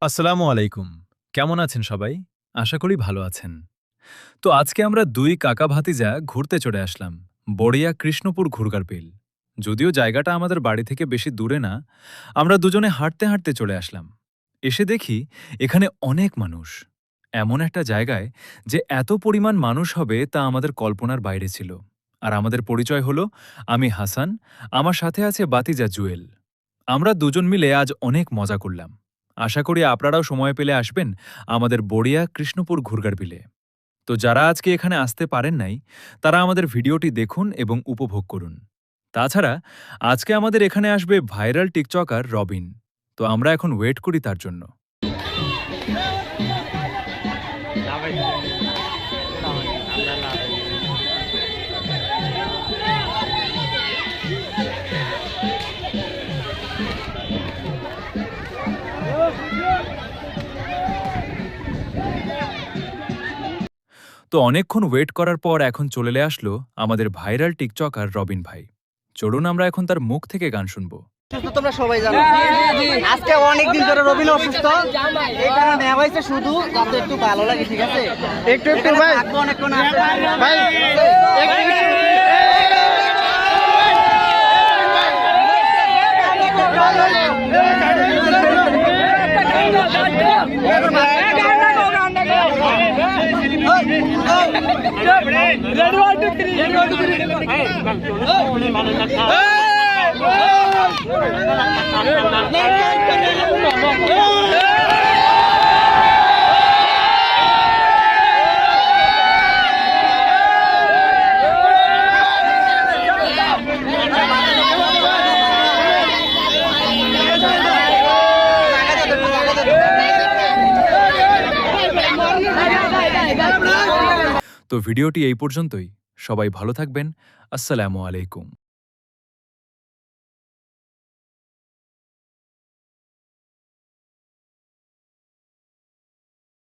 আসসালামু আলাইকুম, কেমন আছেন সবাই? আশা করি ভালো আছেন। তো আজকে আমরা দুই কাকা ভাতিজা ঘুরতে চলে আসলাম বড়িয়া কৃষ্ণপুর ঘুরগার বিল। যদিও জায়গাটা আমাদের বাড়ি থেকে বেশি দূরে না, আমরা দুজনে হাঁটতে হাঁটতে চলে আসলাম। এসে দেখি এখানে অনেক মানুষ। এমন একটা জায়গায় যে এত পরিমাণ মানুষ হবে তা আমাদের কল্পনার বাইরে ছিল। আর আমাদের পরিচয় হলো, আমি হাসান, আমার সাথে আছে বাতিজা জুয়েল। আমরা দুজন মিলে আজ অনেক মজা করলাম। আশা করি আপনারাও সময় পেলে আসবেন আমাদের বড়িয়া কৃষ্ণপুর ঘুরগার বিলে। তো যারা আজকে এখানে আসতে পারেন নাই, তারা আমাদের ভিডিওটি দেখুন এবং উপভোগ করুন। তাছাড়া আজকে আমাদের এখানে আসবে ভাইরাল টিকটকার রবিন। তো আমরা এখন ওয়েট করি তার জন্য। তো অনেকক্ষণ ওয়েট করার পর এখন চলে আসলো আমাদের ভাইরাল টিকটকার রবিন ভাই। চলুন আমরা এখন তার মুখ থেকে গান শুনবো। তোমরা সবাই জানো আজকে অনেকদিন ধরে রবিন অসুস্থ, এই কারণে নেওয়া হয়েছে শুধু যাতে একটু ভালো লাগে, ঠিক আছে? একটু একটু ভাই অনেকক্ষণ আছে ভাই, তো ভিডিওটি এই পর্যন্তই। সবাই ভালো থাকবেন। আসসালামু আলাইকুম।